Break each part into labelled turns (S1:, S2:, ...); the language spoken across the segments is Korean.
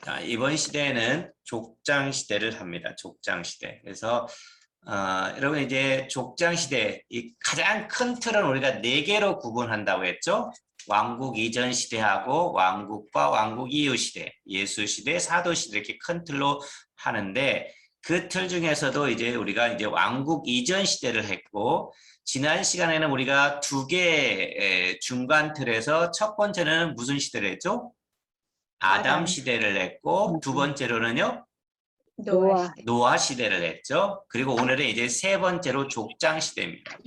S1: 자, 이번 시대에는 족장 시대를 합니다. 족장 시대. 그래서 여러분 이제 족장 시대 이 가장 큰 틀은 우리가 네 개로 구분한다고 했죠. 왕국 이전 시대하고 왕국과 왕국 이후 시대, 예수 시대, 사도 시대 이렇게 큰 틀로 하는데 그 틀 중에서도 이제 우리가 이제 왕국 이전 시대를 했고 지난 시간에는 우리가 두 개 중간 틀에서 첫 번째는 무슨 시대를 했죠? 아담 시대를 했고 두 번째로는요 노아 시대를 했죠. 그리고 오늘은 이제 세 번째로 족장 시대입니다.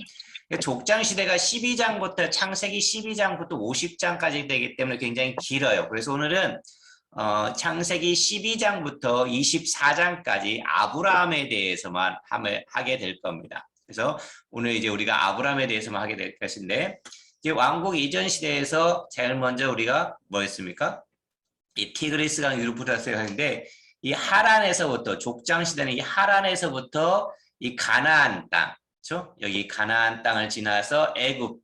S1: 족장 시대가 12장부터 창세기 12장부터 50장까지 되기 때문에 굉장히 길어요. 그래서 오늘은 창세기 12장부터 24장까지 아브라함에 대해서만 하게 될 겁니다. 그래서 오늘 이제 우리가 아브라함에 대해서만 하게 될 것인데 이제 왕국 이전 시대에서 제일 먼저 우리가 뭐 했습니까? 이 티그리스강 유프라테스가 하는데 이 하란에서부터 족장 시대는 이 하란에서부터 이 가나안 땅, 그렇죠? 여기 가나안 땅을 지나서 애굽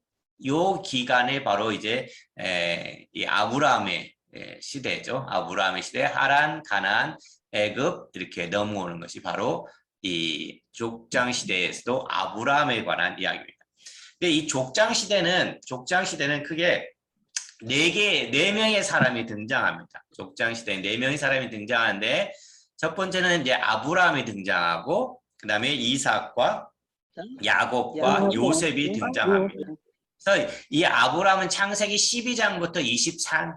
S1: 요 기간에 바로 이제 이 아브라함의 시대죠. 아브라함의 시대 하란, 가나안, 애굽 이렇게 넘어오는 것이 바로 이 족장 시대에서도 아브라함에 관한 이야기입니다. 근데 이 족장 시대는 크게 네 명의 사람이 등장합니다. 족장 시대에 네 명의 사람이 등장하는데 첫 번째는 이제 아브라함이 등장하고 그 다음에 이삭과 야곱과 요셉이 등장합니다. 그래서 이 아브라함은 창세기 12장부터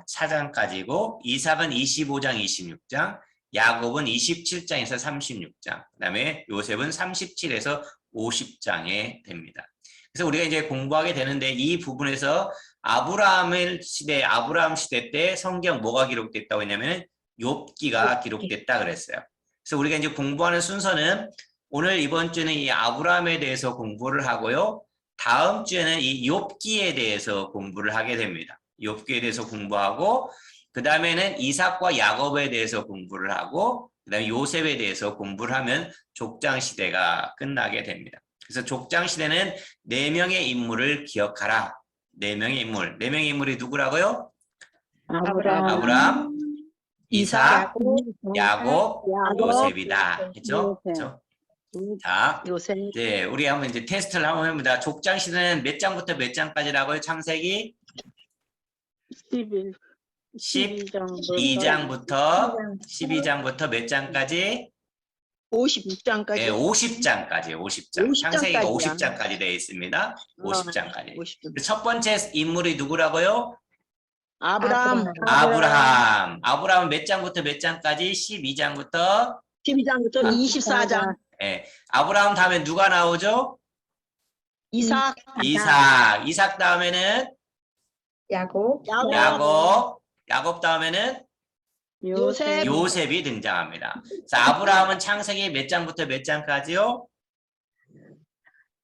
S1: 24장까지고 이삭은 25장, 26장, 야곱은 27장에서 36장, 그 다음에 요셉은 37에서 50장에 됩니다. 그래서 우리가 이제 공부하게 되는데 이 부분에서 아브라함 시대 때 성경 뭐가 기록됐다고 했냐면 욥기가 기록됐다 그랬어요. 그래서 우리가 이제 공부하는 순서는 오늘 이번 주에는 이 아브라함에 대해서 공부를 하고요. 다음 주에는 이 욥기에 대해서 공부를 하게 됩니다. 욥기에 대해서 공부하고 그 다음에는 이삭과 야곱에 대해서 공부를 하고 그 다음에 요셉에 대해서 공부를 하면 족장 시대가 끝나게 됩니다. 그래서 족장 시대는 네 명의 인물을 기억하라. 네 명의 인물이 누구라고요? 아브라함, 이삭, 야곱, 요셉이다. 했죠? 그렇죠? 자, 네, 우리 한번 이제 테스트를 한번 해봅니다. 족장 시대는 몇 장부터 몇 장까지라고요? 창세기 12장부터 몇 장까지?
S2: 50장까지.
S1: 네, 50장까지. 50장. 창세기가 50장까지 되어 있습니다. 50장까지. 첫 번째 인물이 누구라고요? 아브라함은 몇 장부터 몇 장까지? 12장부터
S2: 24장.
S1: 네. 아브라함 다음에 누가 나오죠?
S2: 이삭
S1: 다음에는 야곱 다음에는 요셉이 등장합니다. 자, 아브라함은 창세기 몇 장부터 몇 장까지요?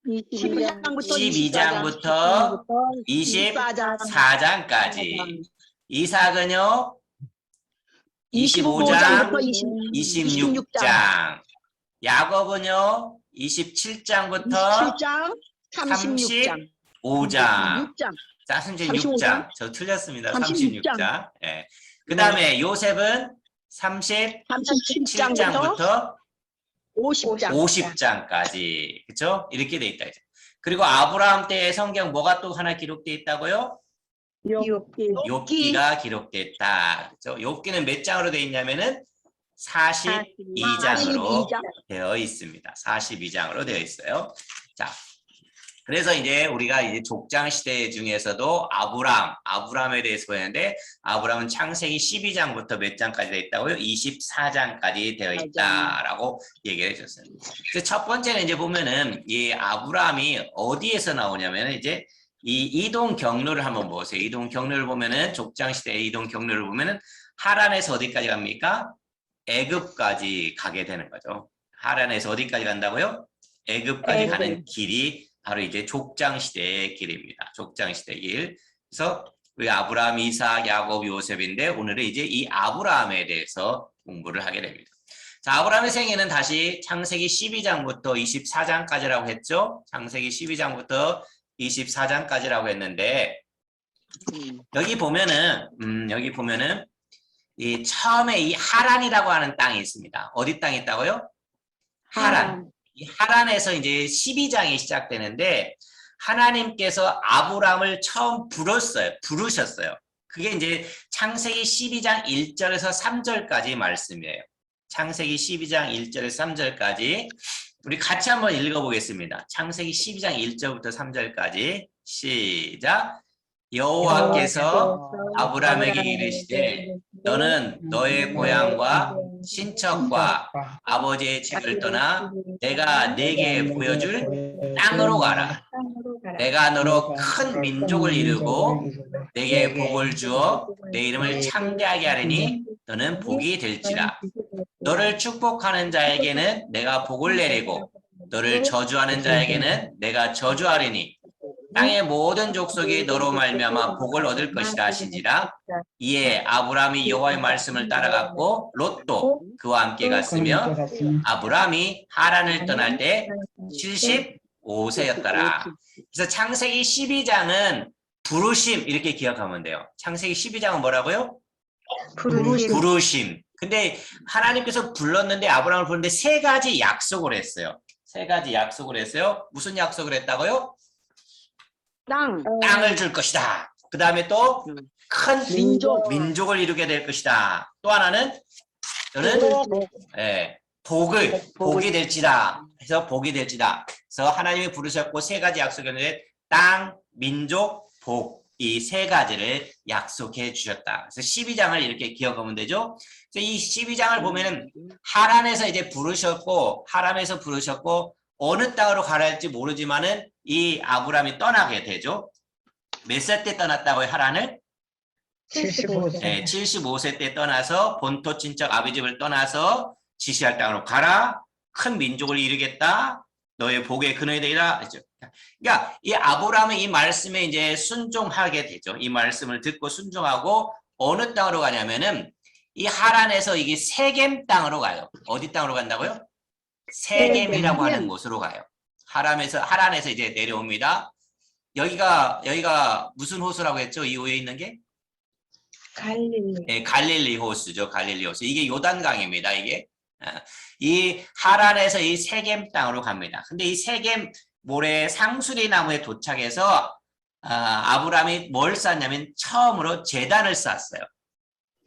S1: 12장부터 24장까지. 이삭은요? 25장, 26장. 야곱은요? 27장부터 35장. 자, 36장. 저 틀렸습니다. 36장. 예. 그 다음에 요셉은 37장부터 50장까지. 그렇죠? 이렇게 돼 있다. 그리고 아브라함 때의 성경 뭐가 또 하나 기록되어 있다고요? 욥기가 기록됐다. 그렇죠? 욥기는 몇 장으로 되어 있냐면은 42장으로 되어 있습니다. 42장으로 되어 있어요. 자, 그래서 이제 우리가 이제 족장 시대 중에서도 아브라함에 대해서 보였는데 아브라함은 창세기 12장부터 몇 장까지 되어 있다고요? 24장까지 되어 있다라고 얘기를 해줬어요. 그래서 첫 번째는 이제 보면은 이 아브라함이 어디에서 나오냐면 이제 이 이동 경로를 한번 보세요. 이동 경로를 보면은 족장 시대의 이동 경로를 보면은 하란에서 어디까지 갑니까? 애굽까지 가게 되는 거죠. 하란에서 어디까지 간다고요? 애굽까지 가는 길이 바로 이제 족장 시대의 길입니다. 족장 시대의 길. 그래서 우리 아브라함, 이삭, 야곱, 요셉인데 오늘은 이제 이 아브라함에 대해서 공부를 하게 됩니다. 자, 아브라함의 생애는 다시 창세기 12장부터 24장까지라고 했죠. 창세기 12장부터 24장까지라고 했는데 여기 보면은 이 처음에 이 하란이라고 하는 땅이 있습니다. 어디 땅이 있다고요? 하란. 이 하란에서 이제 12장이 시작되는데 하나님께서 아브라함을 처음 부르셨어요. 그게 이제 창세기 12장 1절에서 3절까지 말씀이에요. 창세기 12장 1절에서 3절까지 우리 같이 한번 읽어보겠습니다. 창세기 12장 1절부터 3절까지 시작. 여호와께서 아브라함에게 이르시되 너는 너의 고향과 친척과 아버지의 집을 떠나 내가 네게 보여줄 땅으로 가라. 내가 너로 큰 민족을 이루고 내게 복을 주어 내 이름을 창대하게 하리니 너는 복이 될지라. 너를 축복하는 자에게는 내가 복을 내리고 너를 저주하는 자에게는 내가 저주하리니 땅의 모든 족속이 너로 말미암아 복을 얻을 것이라 하시니라. 이에 아브라함이 여호와의 말씀을 따라갔고 롯도 그와 함께 갔으며 아브라함이 하란을 떠날 때 75세였더라. 그래서 창세기 12장은 부르심 이렇게 기억하면 돼요. 창세기 12장은 뭐라고요? 부르심. 근데 하나님께서 불렀는데 아브라함을 부르는데 세 가지 약속을 했어요. 세 가지 약속을 했어요. 무슨 약속을 했다고요? 땅을 줄 것이다. 그 다음에 또 큰 민족을 이루게 될 것이다. 또 하나는 저는 복이 될지다. 해서 복이 될지다. 그래서 하나님이 부르셨고 세 가지 약속이었는데 땅, 민족, 복 이 세 가지를 약속해 주셨다. 그래서 12장을 이렇게 기억하면 되죠. 그래서 이 12장을 보면은 하란에서 이제 부르셨고 하람에서 부르셨고 어느 땅으로 가라 할지 모르지만은 이 아브라함이 떠나게 되죠. 몇 살 때 떠났다고요, 하란을?
S3: 75세.
S1: 네, 75세 때 떠나서 본토 친척 아비 집을 떠나서 지시할 땅으로 가라. 큰 민족을 이루겠다. 너의 복의 근원이 되리라. 했죠. 그러니까 이 아브라함은 이 말씀에 이제 순종하게 되죠. 이 말씀을 듣고 순종하고 어느 땅으로 가냐면은 이 하란에서 이게 세겜 땅으로 가요. 어디 땅으로 간다고요? 세겜이라고 하는 곳으로 가요. 하란에서 이제 내려옵니다. 여기가 무슨 호수라고 했죠? 이 위에 있는 게?
S3: 갈릴리.
S1: 네, 갈릴리 호수죠. 갈릴리 호수. 이게 요단강입니다. 이게. 이 하란에서 이 세겜 땅으로 갑니다. 근데 이 세겜 모래 상수리 나무에 도착해서 아브라함이 뭘 쌓냐면 처음으로 제단을 쌓았어요.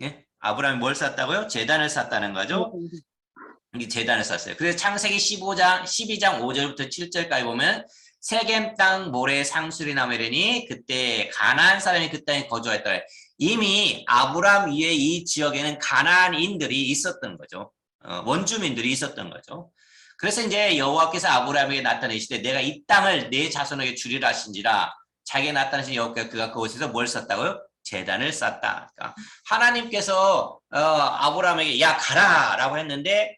S1: 예? 아브라함이 뭘 쌓았다고요? 제단을 쌓았다는 거죠. 이 제단을 쌓았어요. 그래서 창세기 12장 5절부터 7절까지 보면 세겜 땅 모래 상수리 나무이니 그때 가나안 사람이 그 땅에 거주했더라. 이미 아브라함 위에 이 지역에는 가나안인들이 있었던 거죠. 원주민들이 있었던 거죠. 그래서 이제 여호와께서 아브라함에게 나타내시되 내가 이 땅을 내 자손에게 주리라 하신지라 자기가 나타내신 여호와께서 그가 그곳에서 뭘 썼다고요? 제단을 쌓았다. 그러니까 하나님께서 아브라함에게 야 가라 라고 했는데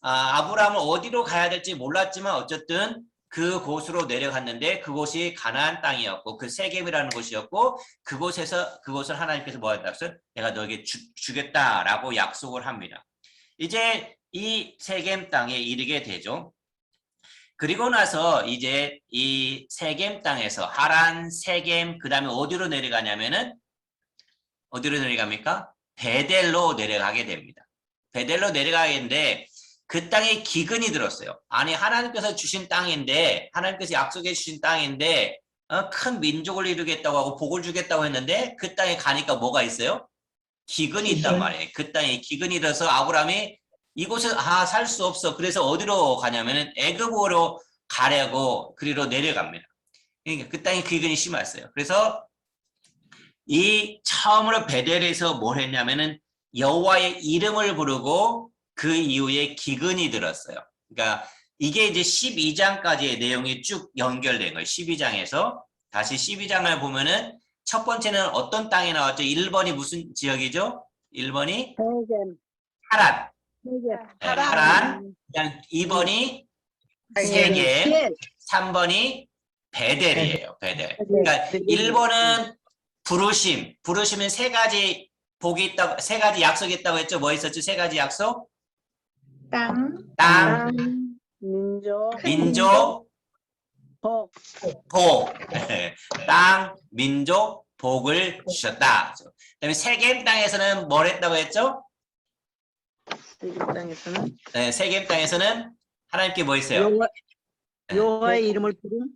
S1: 아브라함은 어디로 가야 될지 몰랐지만 어쨌든 그곳으로 내려갔는데 그곳이 가나안 땅이었고 그 세겜이라는 곳이었고 그곳을 하나님께서 뭐 한다고 했어요? 내가 너에게 주겠다라고 약속을 합니다. 이제 이 세겜 땅에 이르게 되죠. 그리고 나서 이제 이 세겜 땅에서 하란, 세겜 그 다음에 어디로 내려가냐면은 어디로 내려갑니까? 베델로 내려가게 됩니다. 베델로 내려가겠는데 그 땅에 기근이 들었어요. 아니 하나님께서 주신 땅인데 하나님께서 약속해 주신 땅인데 큰 민족을 이루겠다고 하고 복을 주겠다고 했는데 그 땅에 가니까 뭐가 있어요? 기근이 있단 말이에요. 그 땅에 기근이 들어서 아브라함이 이곳에 살 수 없어. 그래서 어디로 가냐면은 애굽으로 가려고 그리로 내려갑니다. 그러니까 그 땅에 기근이 심했어요. 그래서 이 처음으로 베델에서 뭘 했냐면은 여호와의 이름을 부르고 그 이후에 기근이 들었어요. 그러니까 이게 이제 12장까지의 내용이 쭉 연결된 거예요. 12장에서 다시 12장을 보면은 첫 번째는 어떤 땅에 나왔죠? 1번이 무슨 지역이죠? 1번이 하란. 네, 하란. 2번이 세겜. 3번이 베델이에요. 베델. 그러니까 1번은 부르심은 세 가지 복이 있다고, 세 가지 약속이 있다고 했죠. 뭐 있었죠? 세 가지 약속? 땅, 민족, 복. 땅, 민족, 복을 주셨다. 그다음에 세겜 땅에서는 뭘 했다고 했죠?
S2: 세겜 땅에서는
S1: 네, 세겜 땅에서는 하나님께 뭐 했어요?
S2: 여호와
S1: 네.
S2: 여호와의 이름을 부름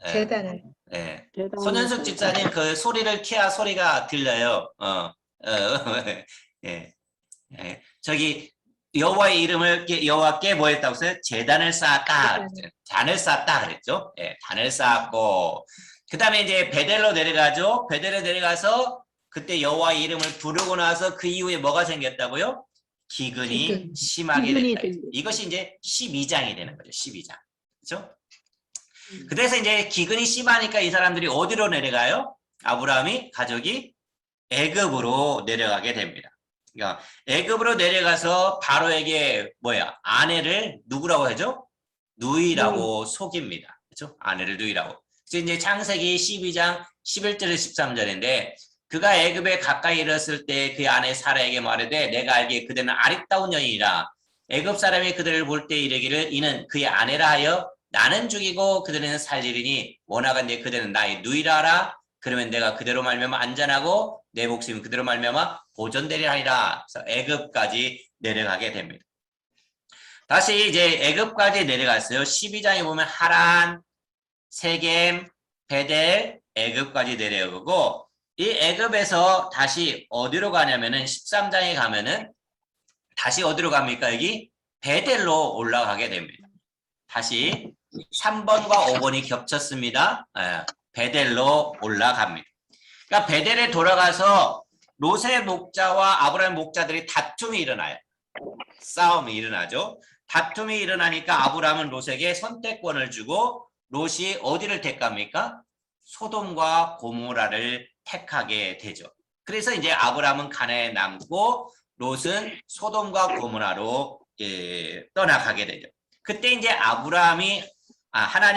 S1: 네,
S3: 재단을
S1: 네.
S2: 제단을
S1: 손현숙 집사님 그 소리를 켜야 소리가 들려요. 예, 예. 저기 여호와의 이름을 여호와께 뭐 했다고 했어요? 제단을 쌓았다. 그랬죠. 단을 쌓았다 그랬죠. 예, 단을 쌓았고 그다음에 이제 베델로 내려가죠. 베델로 내려가서 그때 여호와의 이름을 부르고 나서 그 이후에 뭐가 생겼다고요? 기근이
S3: 기근.
S1: 심하게
S2: 기근이
S1: 됐다.
S2: 생겼-
S1: 이것이 이제 12장이 되는 거죠. 12장. 그렇죠? 그래서 이제 기근이 심하니까 이 사람들이 어디로 내려가요? 아브라함이 가족이 애굽으로 내려가게 됩니다. 그러니까 애굽으로 내려가서 바로에게 뭐야? 아내를 누구라고 하죠? 누이라고 속입니다. 그렇죠? 아내를 누이라고. 그래서 이제 창세기 12장 11절 13절인데 그가 애굽에 가까이 이르렀을 때 그 아내 사라에게 말하되 내가 알기에 그대는 아리따운 여인이라 애굽 사람이 그들을 볼 때 이르기를 이는 그의 아내라 하여 나는 죽이고 그들은 살리리니 원하건대 그대는 나의 누이라 하라. 그러면 내가 그대로 말미암아 안전하고 내 목숨이 그대로 말미암아 보존되리라 하리라. 그래서 애굽까지 내려가게 됩니다. 다시 이제 애굽까지 내려갔어요. 12장에 보면 하란, 세겜, 베델, 애굽까지 내려오고 이 애굽에서 다시 어디로 가냐면은 13장에 가면은 다시 어디로 갑니까? 여기 베델로 올라가게 됩니다. 다시 3번과 5번이 겹쳤습니다. 베델로 올라갑니다. 그러니까 베델에 돌아가서 롯의 목자와 아브라함 목자들이 다툼이 일어나요. 싸움이 일어나죠. 다툼이 일어나니까 아브라함은 롯에게 선택권을 주고 롯이 어디를 택합니까? 소돔과 고모라를 택하게 되죠. 그래서 이제 아브라함은 가나안에 남고 롯은 소돔과 고모라로 떠나가게 되죠. 그때 이제 하나님이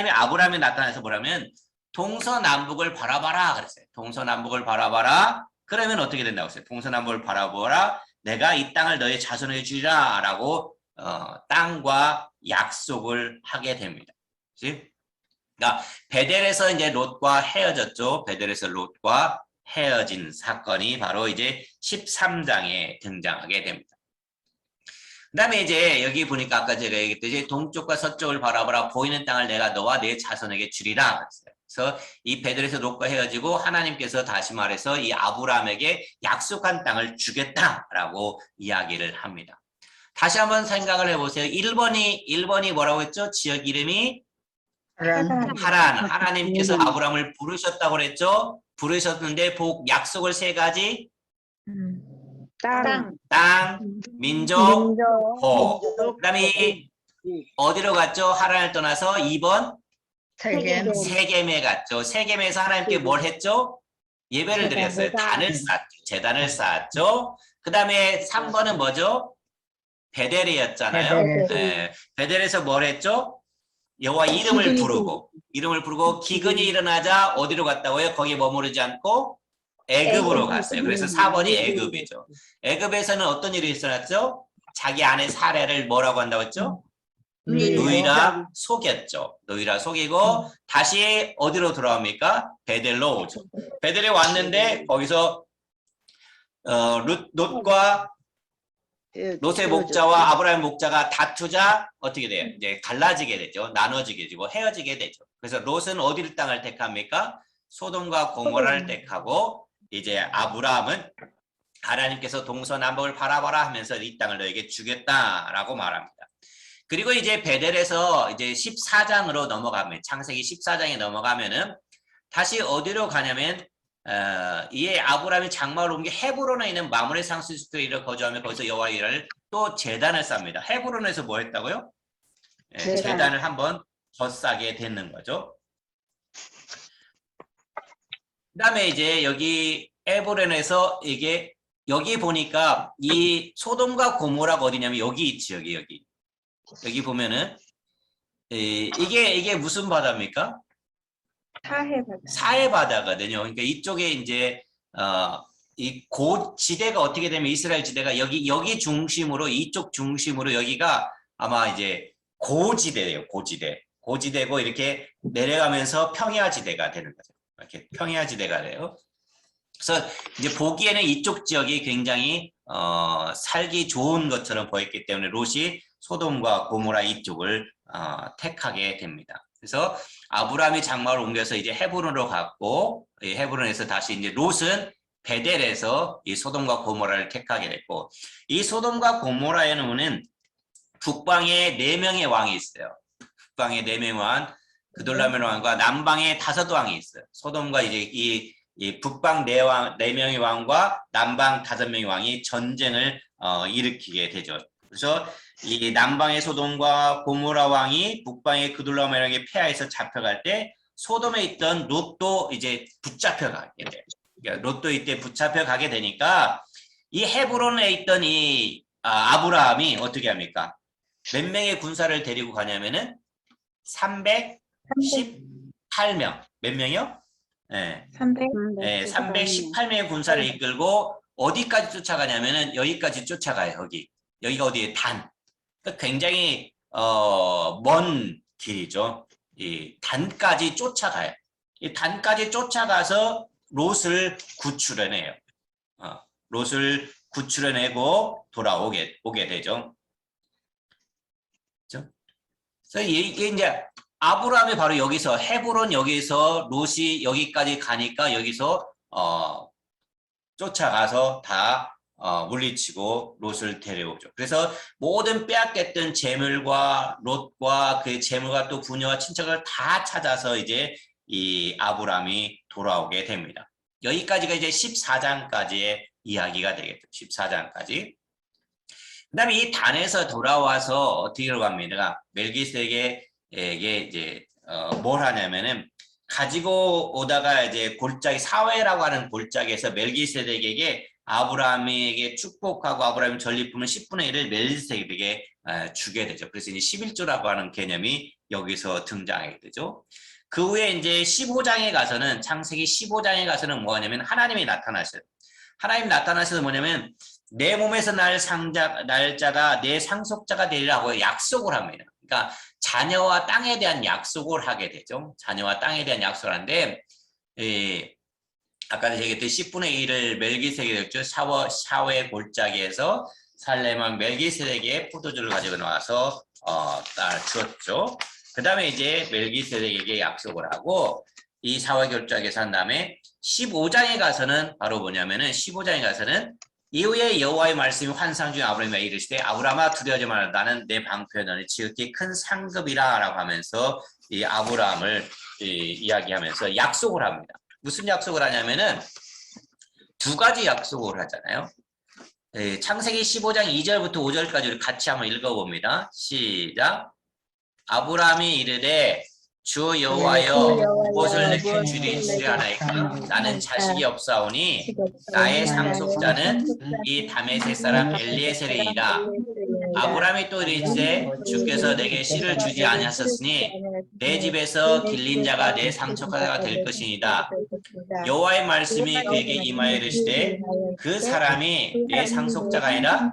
S1: 아브라함에 나타나서 뭐라면 동서남북을 바라봐라 그랬어요. 동서남북을 바라봐라. 그러면 어떻게 된다고 했어요? 동서남북을 바라보라. 내가 이 땅을 너의 자손에게 주리라 라고 땅과 약속을 하게 됩니다. 그치? 그러니까 베델에서 이제 롯과 헤어졌죠. 베델에서 롯과 헤어진 사건이 바로 이제 13장에 등장하게 됩니다. 그 다음에 이제 여기 보니까 아까 제가 얘기했듯이 동쪽과 서쪽을 바라보라 보이는 땅을 내가 너와 내 자손에게 주리라. 그래서 이 베델에서 롯과 헤어지고 하나님께서 다시 말해서 이 아브라함에게 약속한 땅을 주겠다라고 이야기를 합니다. 다시 한번 생각을 해보세요. 1번이 뭐라고 했죠? 지역 이름이 하란. 하나님께서 아브라함을 부르셨다고 그랬죠? 부르셨는데 약속을 세 가지 땅, 민족, 복. 그다음에 어디로 갔죠? 하란을 떠나서 2번 세겜에 갔죠. 세겜에서 하나님께 뭘 했죠? 예배를 드렸어요. 단을 쌓았죠. 제단을 쌓았죠. 그 다음에 3번은 뭐죠? 베델이었잖아요. 베델에서 뭘 했죠? 여호와 이름을 부르고 기근이 일어나자 어디로 갔다고요? 거기에 머무르지 않고 애굽으로 갔어요. 그래서 4번이 애굽이죠. 애굽에서는 어떤 일이 일어났죠? 자기 아내 사례를 뭐라고 한다고 했죠? 누이라 속였죠. 누이라 속이고 다시 어디로 돌아옵니까? 베델로 오죠. 베델에 왔는데 거기서 롯의 목자와 아브라함 목자가 다투자 어떻게 돼요? 이제 갈라지게 되죠. 나눠지게 되고 헤어지게 되죠. 그래서 롯은 어디를 땅을 택합니까? 소돔과 고모라를 택하고 이제 아브라함은 하나님께서 동서남북을 바라봐라 하면서 이 땅을 너에게 주겠다라고 말합니다. 그리고 이제 베델에서 이제 14장으로 넘어가면 창세기 14장에 넘어가면은 다시 어디로 가냐면 이에 아브라함이 장막을 옮겨 헤브론에 있는 마므레 상수수도에 이르러 거주하며 거기서 여호와의 일을 또 제단을 쌉니다. 헤브론에서 뭐 했다고요? 제단을 한번 더 싸게 되는 거죠. 그다음에 이제 여기 헤브론에서 여기 보니까 이 소돔과 고모라가 어디냐면 여기 있지 여기 보면은 이게 무슨 바다입니까? 사해 바다거든요. 그러니까 이쪽에 이제 이 고지대가 어떻게 되면 이스라엘 지대가 여기 중심으로 이쪽 중심으로 여기가 아마 이제 고지대예요. 고지대고 이렇게 내려가면서 평야지대가 되는 거죠. 이렇게 평야지대가 돼요. 그래서 이제 보기에는 이쪽 지역이 굉장히 살기 좋은 것처럼 보였기 때문에 롯이 소돔과 고모라 이쪽을 택하게 됩니다. 그래서 아브라함이 장막을 옮겨서 이제 헤브론으로 갔고, 이 헤브론에서 다시 이제 롯은 베델에서 이 소돔과 고모라를 택하게 됐고, 이 소돔과 고모라에는 북방에 4명의 왕이 있어요. 북방에 4명의 왕, 그돌라멜 왕과 남방에 5왕이 있어요. 소돔과 이제 이 북방 4명의 왕과 남방 5명의 왕이 전쟁을 일으키게 되죠. 그래서 이 남방의 소돔과 고모라 왕이 북방의 그돌라멜 왕에 패하해서 잡혀갈 때 소돔에 있던 롯도 이제 붙잡혀가게 돼요. 그러니까 롯도 이때 붙잡혀가게 되니까 이 헤브론에 있던 이 아브라함이 어떻게 합니까? 몇 명의 군사를 데리고 가냐면은 318명. 몇 명이요? 네. 318명의 군사를 이끌고 어디까지 쫓아가냐면은 여기까지 쫓아가요. 여기가 어디에 단. 그러니까 굉장히 먼 길이죠. 이 단까지 쫓아가요. 이 단까지 쫓아가서 롯을 구출해내요. 롯을 구출해내고 오게 되죠. 그렇죠? 그래서 이게 이제 아브라함이 바로 여기서 헤브론 여기서 롯이 여기까지 가니까 여기서 쫓아가서 다 물리치고 롯을 데려오죠. 그래서 모든 빼앗겼던 재물과 롯과 그 재물과 또 부녀와 친척을 다 찾아서 이제 이 아브라함이 돌아오게 됩니다. 여기까지가 이제 14장까지의 이야기가 되겠죠. 14장까지. 그 다음에 이 단에서 돌아와서 어떻게 합니까? 멜기세덱에게 이제 뭘 하냐면은 가지고 오다가 이제 골짜기 사회라고 하는 골짜기에서 멜기세덱에게 아브라함에게 축복하고 아브라함 전리품을 10분의 1을 멜기세덱에게 주게 되죠. 그래서 이제 11조라고 하는 개념이 여기서 등장하게 되죠. 그 후에 이제 15장에 가서는 창세기 15장에 가서는 뭐냐면 하나님이 나타나셔요. 하나님 나타나셔서 뭐냐면 내 몸에서 날 날짜가 내 상속자가 되리라고 약속을 합니다. 그러니까 자녀와 땅에 대한 약속을 하게 되죠. 자녀와 땅에 대한 약속을 하는데 아까 얘기했듯이 10분의 1을 멜기세덱 샤웨 골짜기에서 살렘왕 멜기세덱의 포도주를 가지고 나와서 주었죠. 그 다음에 이제 멜기세덱에게 약속을 하고 이 샤웨 골짜기에서 한 다음에 15장에 가서는 바로 뭐냐면은 15장에 가서는 이후에 여호와의 말씀이 환상 중에 아브라함에게 이르시되 아브라함아 두려워하지 말라 나는 내 방패 너를 지극히 큰 상급이라 라고 하면서 이 아브라함을 이야기하면서 약속을 합니다. 무슨 약속을 하냐면은 2가지 약속을 하잖아요. 창세기 15장 2절부터 5절까지 우리 같이 한번 읽어봅니다. 시작. 아브라함이 이르되 주 여호와여 무엇을 내게 주리하나이까 나는 자식이 없사오니 나의 상속자는 이 다메섹 사람 엘리에셀이니라. 아브라함이 또 이르시되 주께서 내게 씨를 주지 아니하셨으니 내 집에서 길린 자가 내 상속자가 될 것이니이다. 여호와의 말씀이 그에게 임하여 이르시되 그 사람이 내 상속자가 아니라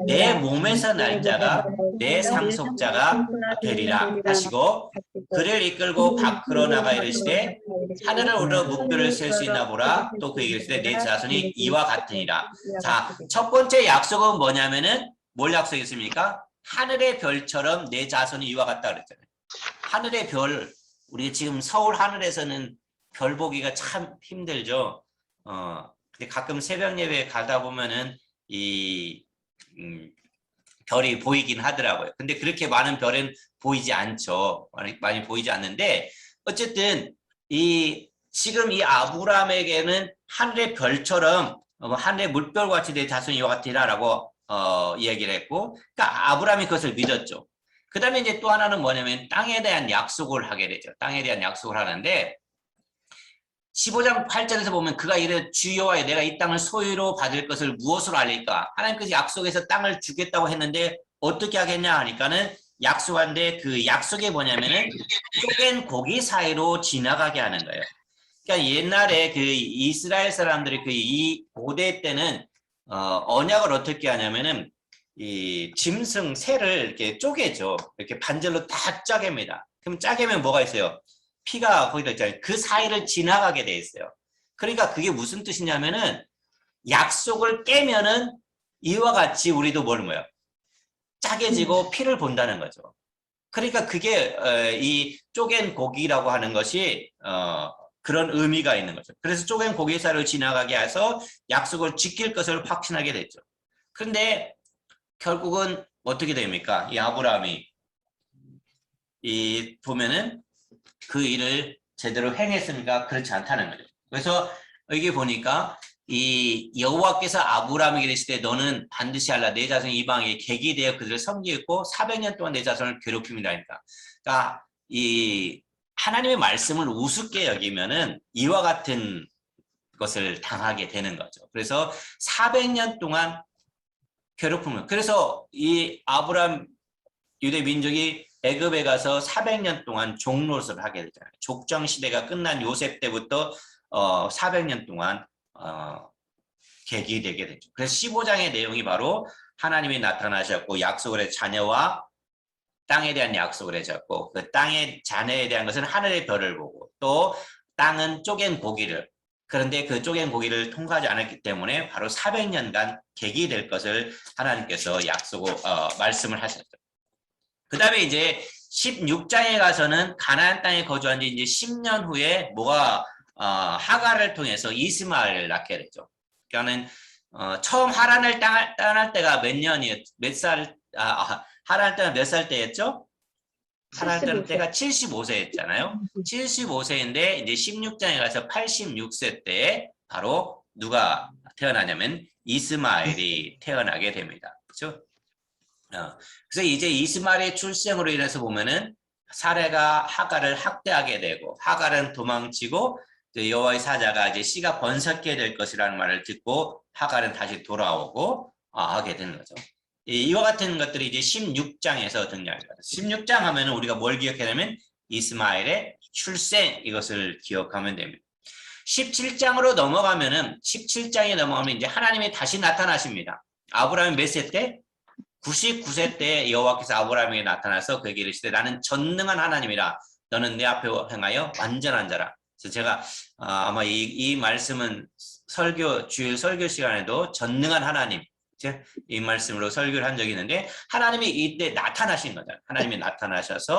S1: 내 몸에서 날 자가 내 상속자가 되리라 하시고 그를 이끌고 밖으로 나가 이르시되 하늘을 오르러 묵비를 셀 수 있나 보라. 또 그에게 이르시되 내 자손이 이와 같으니라. 자, 첫 번째 약속은 뭐냐면은 뭘 약속했습니까? 하늘의 별처럼 내 자손이 이와 같다 그랬잖아요. 하늘의 별, 우리 지금 서울 하늘에서는 별 보기가 참 힘들죠. 근데 가끔 새벽 예배 가다 보면은 별이 보이긴 하더라고요. 근데 그렇게 많은 별은 보이지 않죠. 많이 보이지 않는데 어쨌든 지금 이 아브라함에게는 하늘의 별처럼 하늘의 물별같이 내 자손이 이와 같으리라고 이야기를 했고, 그러니까 아브라함이 그것을 믿었죠. 그 다음에 이제 또 하나는 뭐냐면 땅에 대한 약속을 하게 되죠. 땅에 대한 약속을 하는데 15장 8절에서 보면 그가 이르되 주 여호와여 내가 이 땅을 소유로 받을 것을 무엇으로 알릴까? 하나님께서 약속해서 땅을 주겠다고 했는데 어떻게 하겠냐 하니까는 약속한데 그 약속이 뭐냐면은 쪼갠 고기 사이로 지나가게 하는 거예요. 그러니까 옛날에 그 이스라엘 사람들이 이 고대 때는 언약을 어떻게 하냐면은 이 짐승 새를 이렇게 쪼개죠. 이렇게 반절로 다 짜갭니다. 그럼 짜개면 뭐가 있어요? 피가 거기다 있잖아요. 그 사이를 지나가게 돼 있어요. 그러니까 그게 무슨 뜻이냐면은 약속을 깨면은 이와 같이 우리도 뭐예요? 짜게지고 피를 본다는 거죠. 그러니까 그게 이 쪼갠 고기라고 하는 것이 그런 의미가 있는 거죠. 그래서 쪼갠 고기살을 지나가게 해서 약속을 지킬 것을 확신하게 됐죠. 그런데 결국은 어떻게 됩니까? 이 아브라함이 이 보면은 그 일을 제대로 행했습니까? 그렇지 않다는 거죠. 그래서 여기 보니까 이 여호와께서 아브라함에게 이르시되 너는 반드시 알라 내 자손 이방에 객이 되어 그들을 섬기고 400년 동안 내 자손을 괴롭힙니다. 그러니까 이 하나님의 말씀을 우습게 여기면은 이와 같은 것을 당하게 되는 거죠. 그래서 400년 동안 괴롭힘을. 그래서 이 아브라함 유대 민족이 애굽에 가서 400년 동안 종노릇을 하게 되잖아요. 족장 시대가 끝난 요셉 때부터 400년 동안 객이 되게 되죠. 그래서 15장의 내용이 바로 하나님이 나타나셨고 약속을 해 자녀와 땅에 대한 약속을 해줬고 그 땅의 자녀에 대한 것은 하늘의 별을 보고 또 땅은 쪼갠 고기를 그런데 그 쪼갠 고기를 통과하지 않았기 때문에 바로 400년간 객이 될 것을 하나님께서 말씀을 하셨죠. 그 다음에 이제 16장에 가서는 가나안 땅에 거주한 지 이제 10년 후에 하갈을 통해서 이스마엘을 낳게 되죠. 그러니까는 처음 하란을 떠날 때가 하란을 떠날 몇 살 때였죠? 하란을 떠날 때가 75세였잖아요. 75세인데 이제 16장에 가서 86세 때에 바로 누가 태어나냐면 이스마엘이 태어나게 됩니다. 그렇죠? 그래서 이제 이스마엘의 출생으로 인해서 보면은 사레가 하갈을 학대하게 되고 하갈은 도망치고 여호와의 사자가 이제 씨가 번성케 될 것이라는 말을 듣고 하갈은 다시 돌아오고 하게 되는 거죠. 이와 같은 것들이 이제 16장에서 등장합니다. 16장 하면은 우리가 뭘 기억하냐면 이스마엘의 출생 이것을 기억하면 됩니다. 17장으로 넘어가면은 17장에 넘어가면 이제 하나님이 다시 나타나십니다. 아브라함이 몇 세 때? 99세 때 여호와께서 아브라함에게 나타나서 그에게 이르시되 나는 전능한 하나님이라 너는 내 앞에 행하여 완전한 자라. 그래서 제가 아마 이 말씀은 주일 설교 시간에도 전능한 하나님 이 말씀으로 설교를 한 적이 있는데 하나님이 이때 나타나신 거죠. 하나님이 나타나셔서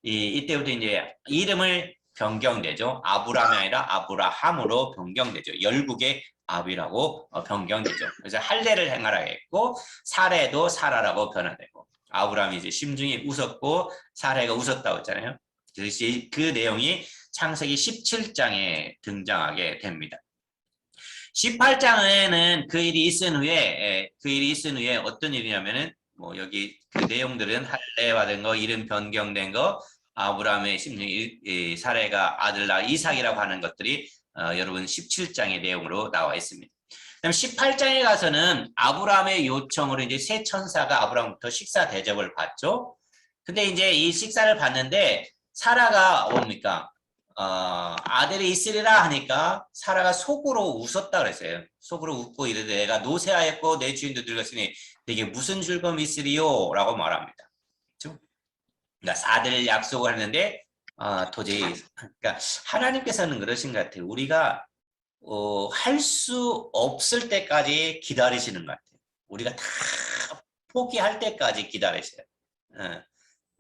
S1: 이때부터 이제 이름을 변경되죠. 아브라함이 아니라 아브라함으로 변경되죠. 열국의 아비라고 변경되죠. 그래서 할례를 행하라 했고 사레도 사라라고 변화되고 아브라함이 이제 심중이 웃었고 사레가 웃었다고 했잖아요. 그래서 그 내용이 창세기 17장에 등장하게 됩니다. 18장에는 그 일이 있은 후에 어떤 일이냐면은 뭐 여기 그 내용들은 할례 받은 거, 이름 변경된 거, 아브라함의 심중이 사레가 아들 낳아 이삭이라고 하는 것들이 여러분 17장의 내용으로 나와 있습니다. 그다음 18장에 가서는 아브라함의 요청으로 이제 세 천사가 아브라함부터 식사 대접을 받죠. 근데 이제 이 식사를 받는데 사라가 뭡니까? 아들이 있으리라 하니까 사라가 속으로 웃었다 그랬어요. 속으로 웃고 이르되 내가 노쇠하였고 내 주인도 늙었으니 내게 무슨 즐거움이 있으리요? 라고 말합니다. 그렇죠? 그러니까 아들 약속을 했는데 도저히 그러니까 하나님께서는 그러신 것 같아요. 우리가 할 수 없을 때까지 기다리시는 것 같아요. 우리가 다 포기할 때까지 기다리셔요.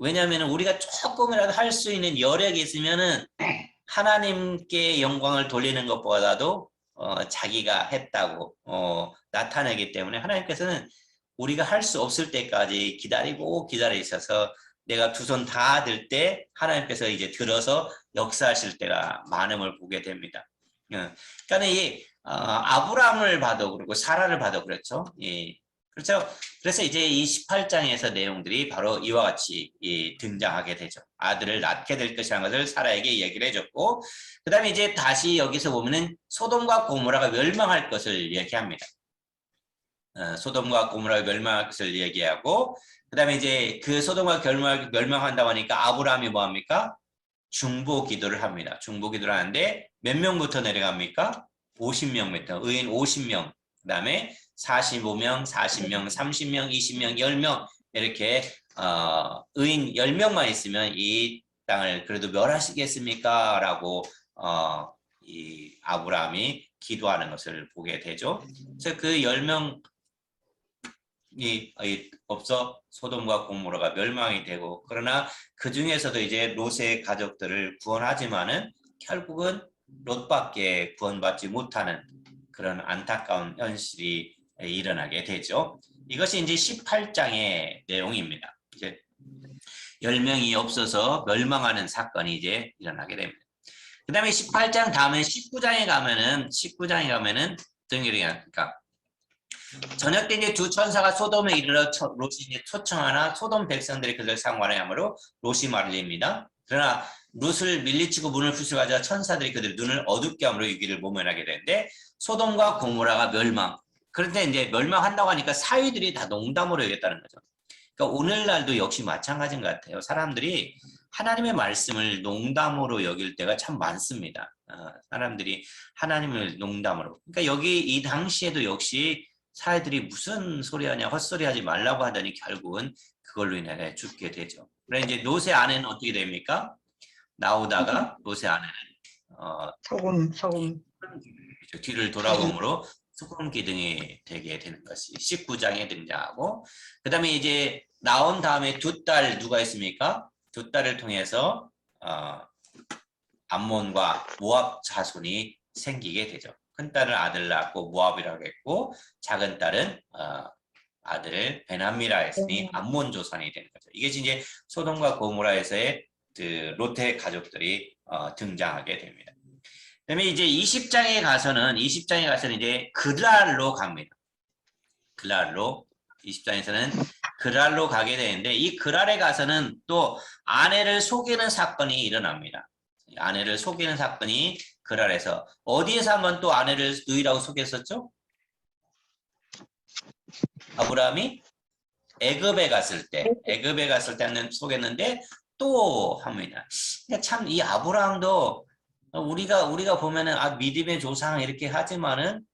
S1: 왜냐하면 우리가 조금이라도 할 수 있는 여력이 있으면은 하나님께 영광을 돌리는 것보다도 자기가 했다고 나타내기 때문에 하나님께서는 우리가 할 수 없을 때까지 기다리셔서 내가 두 손 다 들 때 하나님께서 이제 들어서 역사하실 때가 많음을 보게 됩니다. 그러니까 이 아브라함을 봐도 그렇고 사라를 봐도 그렇죠. 그렇죠. 그래서 이제 이 18장에서 내용들이 바로 이와 같이 등장하게 되죠. 아들을 낳게 될 것이라는 것을 사라에게 얘기를 해줬고, 그 다음에 이제 다시 여기서 보면은 소돔과 고모라가 멸망할 것을 얘기합니다. 소돔과 고모라가 멸망할 것을 얘기하고, 그 다음에 이제 그 소돔과 멸망한다고 하니까 아브라함이 뭐 합니까? 중보 기도를 합니다. 중보 기도를 하는데 몇 명부터 내려갑니까? 50명부터, 의인 50명, 그 다음에 45명, 40명, 30명, 20명, 10명 이렇게 의인 10명만 있으면 이 땅을 그래도 멸하시겠습니까? 라고 이 아브라함이 기도하는 것을 보게 되죠. 그래서 그 10명이 없어 소돔과 고모라가 멸망이 되고, 그러나 그 중에서도 이제 롯의 가족들을 구원하지만은 결국은 롯밖에 구원받지 못하는 그런 안타까운 현실이 일어나게 되죠. 이것이 이제 18장의 내용입니다. 이제 10명이 없어서 멸망하는 사건이 이제 일어나게 됩니다. 그 다음에 18장 다음에 19장에 가면은 어떤 일이 그러니까 저녁 때 이제 두 천사가 소돔에 이르러 롯이 이제 초청하나 소돔 백성들이 그들 상관에 하므로 롯이 말립니다. 그러나 롯을 밀리치고 문을 부수고 하자 천사들이 그들 눈을 어둡게 함으로 위기를 모면하게 되는데 소돔과 고모라가 멸망. 그런데 이제 멸망한다고 하니까 사위들이 다 농담으로 여겼다는 거죠. 그러니까 오늘날도 역시 마찬가지인 것 같아요. 사람들이 하나님의 말씀을 농담으로 여길 때가 참 많습니다. 사람들이 하나님을 농담으로. 그러니까 여기 이 당시에도 역시 사회들이 무슨 소리 하냐, 헛소리 하지 말라고 하더니 결국은 그걸로 인해 죽게 되죠. 그래 이제 롯의 아내는 어떻게 됩니까? 나오다가 롯의 아내는
S2: 소금.
S1: 뒤를 돌아봄으로 소금 기둥이 되게 되는 것이 19장에 등장하고, 그 다음에 이제 나온 다음에 두 딸 누가 있습니까? 두 딸을 통해서 암몬과 모압 자손이 생기게 되죠. 큰 딸은 아들 낳고 모압이라고 했고, 작은 딸은 아들을 베나미라 했으니 암몬 조상이 되는 거죠. 이게 이제 소돔과 고모라에서의 그 롯의 가족들이 등장하게 됩니다. 그다음에 이제 20장에 가서는 이제 그랄로 갑니다. 그랄로 20장에서는 그랄로 가게 되는데, 이 그랄에 가서는 또 아내를 속이는 사건이 일어납니다. 아내를 속이는 사건이 그랄에서, 어디에서 한번 또 아내를 누이라고 속였었죠? 아브라함이 애굽에 갔을 때는 속였는데 또 합니다. 그러니까 참 이 아브라함도 우리가 보면은 믿음의 조상 이렇게 하지만은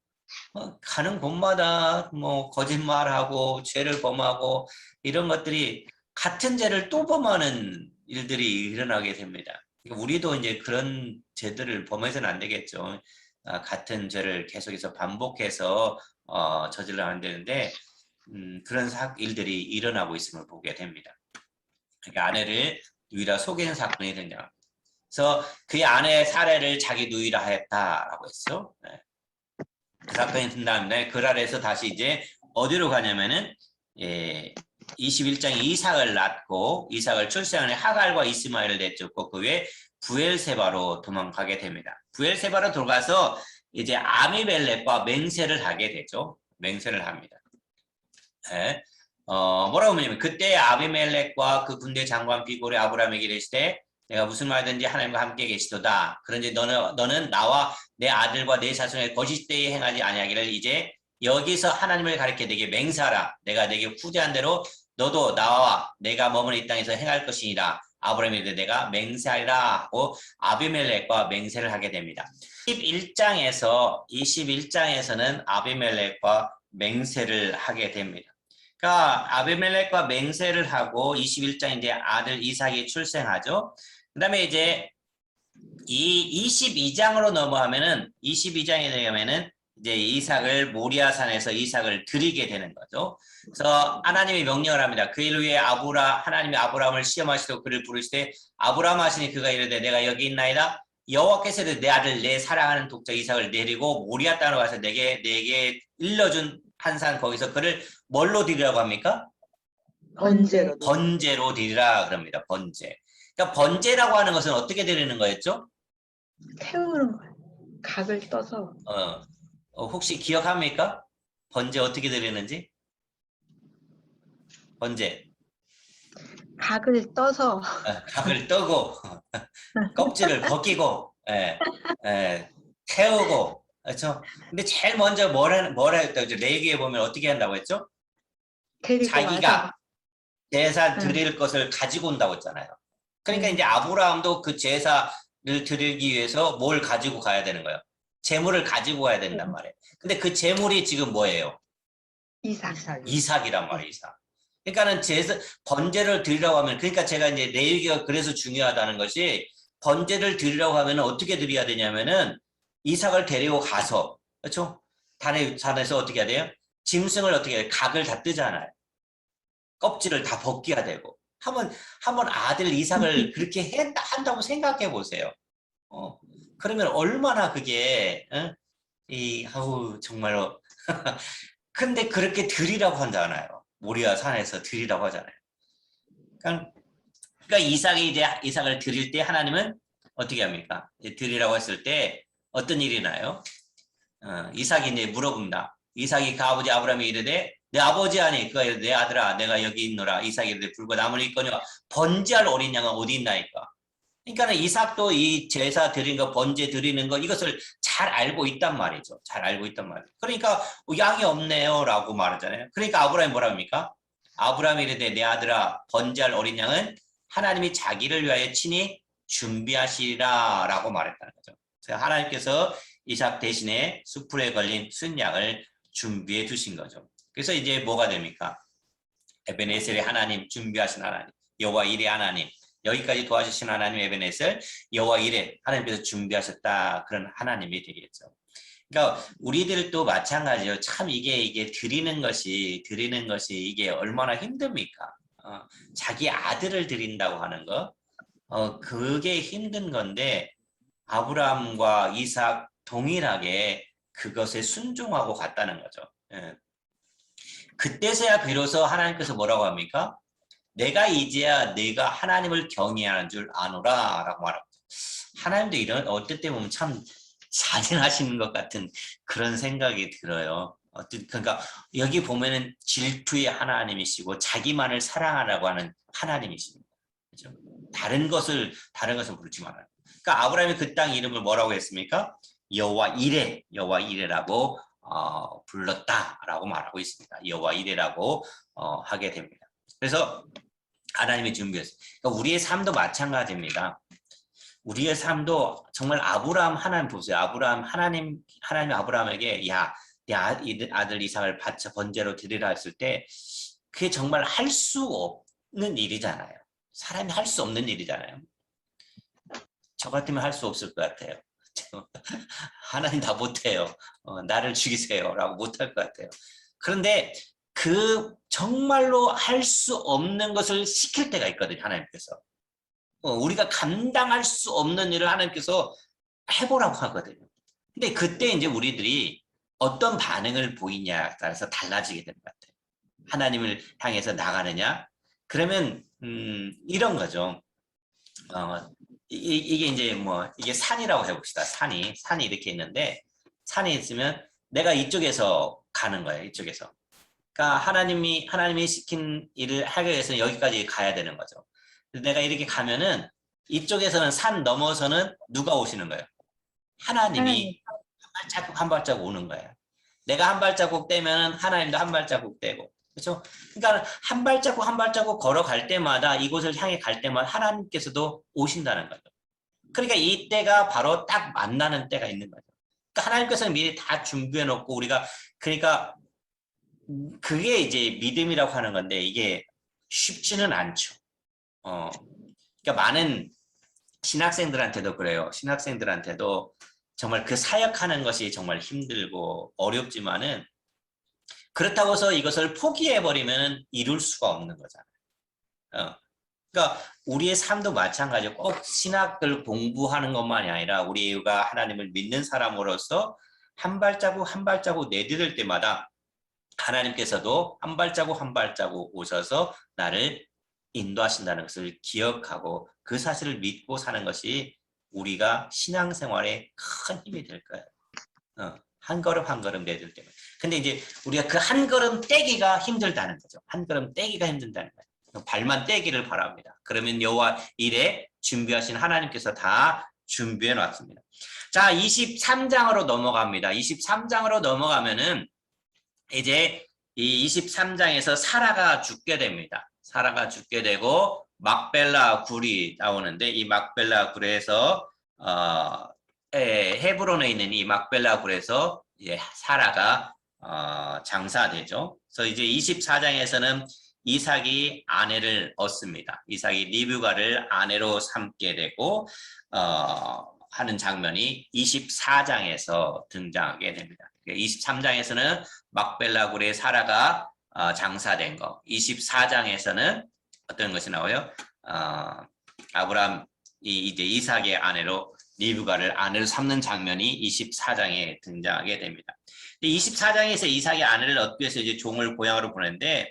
S1: 가는 곳마다 뭐 거짓말하고 죄를 범하고 이런 것들이 같은 죄를 또 범하는 일들이 일어나게 됩니다. 그러니까 우리도 이제 그런 죄들을 범해서는 안 되겠죠. 같은 죄를 계속해서 반복해서 저질러야 안 되는데 그런 일들이 일어나고 있음을 보게 됩니다. 그러니까 아내를 누이라 속이는 사건이 등장합니다. 그래서 그의 아내의 사례를 자기 누이라 했다라고 했죠. 네. 그 사건이 든 다음에 그랄에서 다시 이제 어디로 가냐면은 21장에 이삭을 낳고 이삭을 출생하는 하갈과 이스마엘을 내쫓고 그 후에 부엘세바로 도망가게 됩니다. 부엘세바로 들어가서 이제 아비멜렉과 맹세를 하게 되죠. 맹세를 합니다. 네. 뭐라고 하냐면 그때 아비멜렉과 그 군대 장관 비골의 아브라함에게 이르시되 내가 무슨 말든지 하나님과 함께 계시도다. 그런지 너는 나와 내 아들과 내 자손의 거짓되이 행하지 아니하기를 이제 여기서 하나님을 가리켜 내게 맹세하라. 내가 내게 후대한 대로 너도 나와 내가 머무는 이 땅에서 행할 것이니라. 아브라함이 이르되 내가 맹세하리라 하고 아비멜렉과 맹세를 하게 됩니다. 21장에서는 아비멜렉과 맹세를 하게 됩니다. 그러니까 아비멜렉과 맹세를 하고 21장 이제 아들 이삭이 출생하죠. 그다음에 이제 이 22장으로 넘어가면은 22장에 되면은 이제 이삭을 모리아산에서 이삭을 드리게 되는 거죠. 그래서 하나님이 명령을 합니다. 그 일 후에 하나님이 아브라함을 시험하시고 그를 부르시되 아브라함 하시니 그가 이르되 내가 여기 있나이다. 여호와께서 내 아들 내 사랑하는 독자 이삭을 내리고 모리아 땅으로 가서 내게 일러준 한 산 거기서 그를 뭘로 드리라고 합니까? 번제로 드리라 그럽니다. 번제. 그러니까 번제라고 하는 것은 어떻게 드리는 거였죠?
S3: 태우는 거예요. 각을 떠서.
S1: 혹시 기억합니까? 번제 어떻게 드리는지? 번제.
S3: 각을 떠서.
S1: 각을 떠고 껍질을 벗기고 태우고 그렇죠. 근데 제일 먼저 뭐라 했다고 레위기에 보면 어떻게 한다고 했죠? 자기가 제사 드릴 것을 가지고 온다고 했잖아요. 그러니까 이제 아브라함도 그 제사를 드리기 위해서 뭘 가지고 가야 되는 거예요? 재물을 가지고 가야 된단 말이에요. 근데 그 재물이 지금 뭐예요? 이삭이란 말이에요. 이삭. 그러니까는 번제를 드리라고 하면, 그러니까 제가 이제 레위기가 그래서 중요하다는 것이 번제를 드리라고 하면 어떻게 드려야 되냐면은 이삭을 데리고 가서, 그렇죠? 산에서 어떻게 해야 돼요? 짐승을 어떻게 해야 돼요? 각을 다 뜨잖아요. 껍질을 다 벗겨야 되고. 한번 아들 이삭을 그렇게 한다고 생각해 보세요. 그러면 얼마나 그게, 아우, 정말로. 근데 그렇게 드리라고 한잖아요. 모리아 산에서 드리라고 하잖아요. 그러니까 이삭을 드릴 때 하나님은 어떻게 합니까? 드리라고 했을 때 어떤 일이 나요? 이삭이 이제 물어본다. 이삭이 그 아버지 아브라함이 이르되 내 아버지 아니 그가 이르되 내 아들아 내가 여기 있노라. 이삭이 이르되 불과 나무는 있거니와 번제할 어린 양은 어디 있나이까. 그러니까 이삭도 이 제사 드리는 거 번제 드리는 거 이것을 잘 알고 있단 말이죠. 잘 알고 있단 말이에요. 그러니까 양이 없네요 라고 말하잖아요. 그러니까 아브라함이 뭐라 합니까? 아브라함이 이르되 내 아들아 번제할 어린 양은 하나님이 자기를 위하여 친히 준비하시리라 라고 말했다는 거죠. 하나님께서 이삭 대신에 수풀에 걸린 순양을 준비해 주신 거죠. 그래서 이제 뭐가 됩니까? 에베네셀의 하나님, 준비하신 하나님, 여호와 일의 하나님, 여기까지 도와주신 하나님 에베네셀, 여호와 일의 하나님께서 준비하셨다. 그런 하나님이 되겠죠. 그러니까 우리들도 마찬가지예요. 참 이게 드리는 것이 이게 얼마나 힘듭니까? 자기 아들을 드린다고 하는 거, 그게 힘든 건데 아브라함과 이삭 동일하게 그것에 순종하고 갔다는 거죠. 예. 그때서야 비로소 하나님께서 뭐라고 합니까? 내가 이제야 내가 하나님을 경외하는 줄 아노라 라고 말합니다. 하나님도 이런 어떨 때 보면 참 잔인하시는 것 같은 그런 생각이 들어요. 그러니까 여기 보면은 질투의 하나님이시고 자기만을 사랑하라고 하는 하나님이십니다. 그렇죠? 다른 것을 부르지 말아요. 그러니까 아브라함이 그 땅 이름을 뭐라고 했습니까? 여호와 이레라고 불렀다라고 말하고 있습니다. 여호와 이레라고 하게 됩니다. 그래서 하나님이 준비했어요. 그러니까 우리의 삶도 마찬가지입니다. 우리의 삶도 정말 아브라함 하나님 보세요. 하나님이 아브라함에게 내 아들 이삭을 바쳐 번제로 드리라 했을 때 그게 정말 할 수 없는 일이잖아요. 사람이 할 수 없는 일이잖아요. 저 같으면 할 수 없을 것 같아요. 하나님 다 못해요. 나를 죽이세요 라고 못할 것 같아요. 그런데 그 정말로 할 수 없는 것을 시킬 때가 있거든요. 하나님께서. 우리가 감당할 수 없는 일을 하나님께서 해보라고 하거든요. 근데 그때 이제 우리들이 어떤 반응을 보이냐에 따라서 달라지게 되는 것 같아요. 하나님을 향해서 나가느냐? 그러면 이런 거죠. 이게 이제 이게 산이라고 해봅시다. 산이 이렇게 있는데 산이 있으면 내가 이쪽에서 가는 거예요. 이쪽에서. 그러니까 하나님이 시킨 일을 하기 위해서는 여기까지 가야 되는 거죠. 내가 이렇게 가면은 이쪽에서는 산 넘어서는 누가 오시는 거예요? 하나님이 한 발자국 오는 거예요. 내가 한 발자국 떼면 하나님도 한 발자국 떼고, 그렇죠? 그러니까 한 발자국 걸어갈 때마다 이곳을 향해 갈 때마다 하나님께서도 오신다는 거죠. 그러니까 이 때가 바로 딱 만나는 때가 있는 거죠. 그러니까 하나님께서는 미리 다 준비해 놓고 우리가 그러니까 그게 이제 믿음이라고 하는 건데 이게 쉽지는 않죠. 그러니까 많은 신학생들한테도 그래요. 신학생들한테도 정말 그 사역하는 것이 정말 힘들고 어렵지만은 그렇다고 해서 이것을 포기해버리면 이룰 수가 없는 거잖아요. 그러니까 우리의 삶도 마찬가지고 꼭 신학을 공부하는 것만이 아니라 우리가 하나님을 믿는 사람으로서 한 발자국 내디딜 때마다 하나님께서도 한 발자국 오셔서 나를 인도하신다는 것을 기억하고 그 사실을 믿고 사는 것이 우리가 신앙생활에 큰 힘이 될 거예요. 한 걸음 내딜 때만. 근데 이제 우리가 그 한 걸음 떼기가 힘들다는 거죠. 한 걸음 떼기가 힘들다는 거예요. 발만 떼기를 바랍니다. 그러면 여호와 일에 준비하신 하나님께서 다 준비해 놨습니다. 자, 23장으로 넘어갑니다. 23장으로 넘어가면은 이제 이 23장에서 사라가 죽게 됩니다. 사라가 죽게 되고 막벨라 굴이 나오는데 이 막벨라 굴에서 헤브론에 있는 이 막벨라 굴에서 이제 사라가 장사되죠. 그래서 이제 24장에서는 이삭이 아내를 얻습니다. 이삭이 리브가를 아내로 삼게 되고 하는 장면이 24장에서 등장하게 됩니다. 23장에서는 막벨라굴의 사라가 장사된 거, 24장에서는 어떤 것이 나와요? 아브라함이 이제 이삭의 아내로 리브가를 아내로 삼는 장면이 24장에 등장하게 됩니다. 24장에서 이삭의 아내를 얻기 위해서 이제 종을 고향으로 보내는데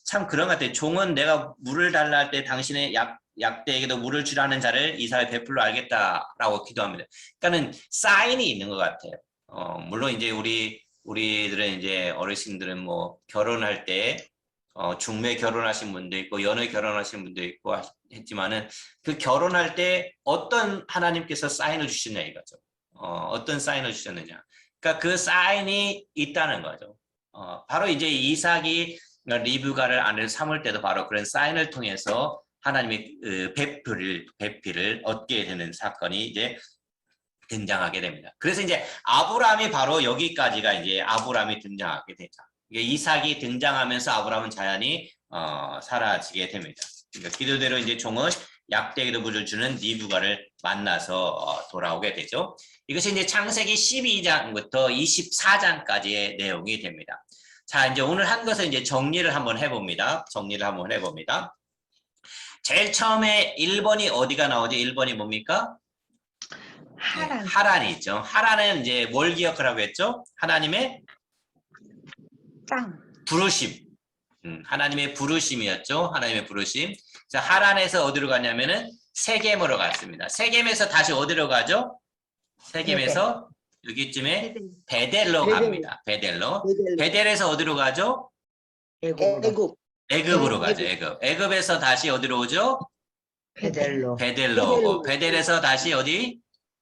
S1: 참 그런 것 같아요. 종은 내가 물을 달라 할 때 당신의 약대에게도 물을 주라는 자를 이삭의 베풀로 알겠다라고 기도합니다. 그러니까는 사인이 있는 것 같아요. 물론 이제 우리들은 이제 어르신들은 뭐 결혼할 때 중매 결혼하신 분도 있고 연애 결혼하신 분도 있고 했지만은 그 결혼할 때 어떤 하나님께서 사인을 주시냐 이거죠. 어떤 사인을 주셨느냐. 그러니까 그 사인이 있다는 거죠. 바로 이제 이삭이 리브가를 아내로 삼을 때도 바로 그런 사인을 통해서 하나님의 배필을 얻게 되는 사건이 이제 등장하게 됩니다. 그래서 이제 아브라함이 바로 여기까지가 이제 아브라함이 등장하게 되죠. 이삭이 등장하면서 아브라함은 자연히 사라지게 됩니다. 그러니까 기도대로 이제 종은 약대에게도 물을 주는 리브가를 만나서 돌아오게 되죠. 이것이 이제 창세기 12장부터 24장까지의 내용이 됩니다. 자, 이제 오늘 한 것을 이제 정리를 한번 해봅니다. 제일 처음에 1번이 어디가 나오죠? 1번이 뭡니까?
S3: 하란.
S1: 하란이 있죠. 하란은 이제 뭘 기억하라고 했죠? 하나님의
S3: 땅.
S1: 부르심. 하나님의 부르심이었죠. 하나님의 부르심. 자, 하란에서 어디로 가냐면은 세겜으로 갔습니다. 세겜에서 다시 어디로 가죠? 세겜에서 여기쯤에 베델로 갑니다. 베델에서 어디로 가죠?
S2: 애굽.
S1: 애굽으로 가죠. 애굽에서 다시 어디로 오죠?
S2: 베델로.
S1: 베델로 오고 베델에서 다시 어디?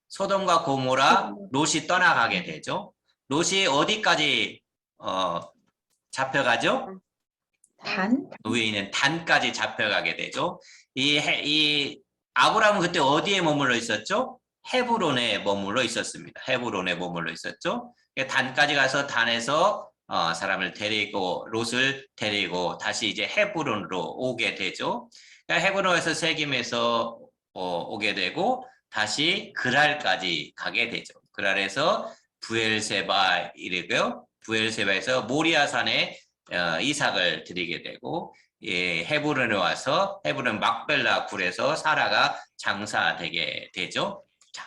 S1: 소돔과 고모라 롯이 떠나가게 되죠. 롯이 어디까지 잡혀가죠?
S3: 단.
S1: 위에 있는 단까지 잡혀가게 되죠. 이 아브라함은 그때 어디에 머물러 있었죠? 헤브론에 머물러 있었습니다. 헤브론에 머물러 있었죠. 단까지 가서 단에서 사람을 데리고 롯을 데리고 다시 이제 헤브론으로 오게 되죠. 헤브론에서 세겜에서 오게 되고 다시 그랄까지 가게 되죠. 그랄에서 부엘세바 이르고요. 부엘세바에서 모리아산에 이삭을 드리게 되고 헤브론에 와서 헤브론 막벨라 굴에서 사라가 장사되게 되죠. 자,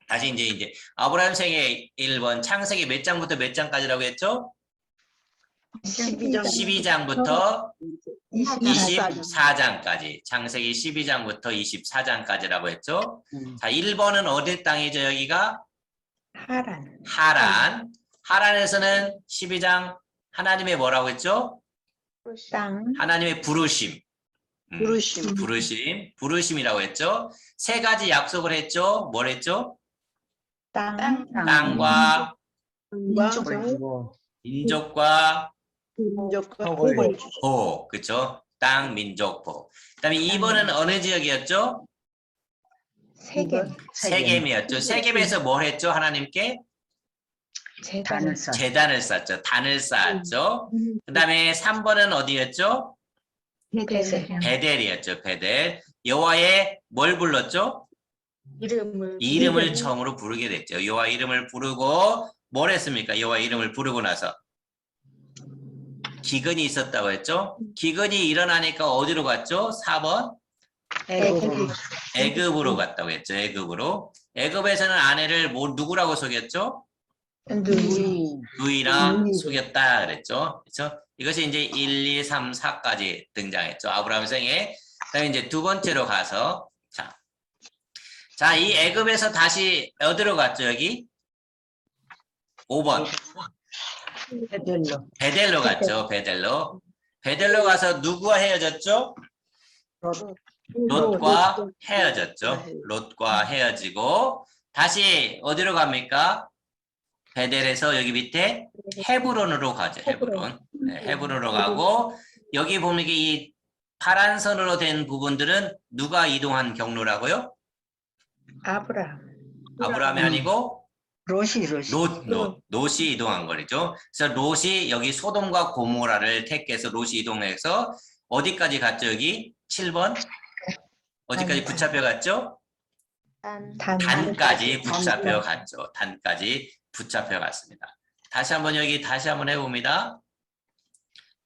S1: 다시 이제 아브라함 생애 1번 창세기 몇 장부터 몇 장까지라고 했죠? 12장부터 24장까지 창세기 12장부터 24장까지라고 했죠. 자, 1번은 어디 땅이죠? 여기가
S3: 하란.
S1: 하란에서는 12장 하나님의 뭐라고 했죠?
S3: 땅.
S1: 하나님의 부르심. 부르심이라고 했죠. 세 가지 약속을 했죠. 뭘 했죠? 땅과 민족과 보, 그렇죠? 땅, 민족, 보. 그다음에 2번은 어느 지역이었죠? 세겜이었죠. 세겜에서 뭘 했죠? 하나님께 제단을 쌓죠. 단을 쌓았죠. 그다음에 3번은 어디였죠? 베델이었죠. 베델. 여호와의 뭘 불렀죠? 이름을 처음으로 부르게 됐죠. 여호와 이름을 부르고 뭘 했습니까? 여호와 이름을 부르고 나서 기근이 있었다고 했죠. 기근이 일어나니까 어디로 갔죠? 4번 애굽으로 갔다고 했죠. 애굽으로. 애굽에서는 아내를 누구라고 속였죠? 누이랑 속였다 그랬죠. 그렇죠? 이것이 이제 1, 2, 3, 4까지 등장했죠. 아브라함 생에. 그다음에 이제 두 번째로 가서 자, 이 애굽에서 다시 어디로 갔죠? 여기 5번 베델로 갔죠. 베델로 가서 누구와 헤어졌죠? 롯과 헤어졌죠. 롯과 헤어지고 다시 어디로 갑니까? 베델에서 여기 밑에 헤브론으로 가죠. 헤브론. 네, 헤브론으로 가고 여기 보면 이 파란 선으로 된 부분들은 누가 이동한 경로라고요? 아브라함이 아니고 롯이 이동한 거죠. 그래서 롯이 여기 소돔과 고모라를 택해서 롯이 이동해서 어디까지 갔죠? 여기 7번 어디까지 붙잡혀 갔죠? 단까지 붙잡혀 갔죠. 단까지 붙잡혀 갔습니다. 다시 한번 해봅니다.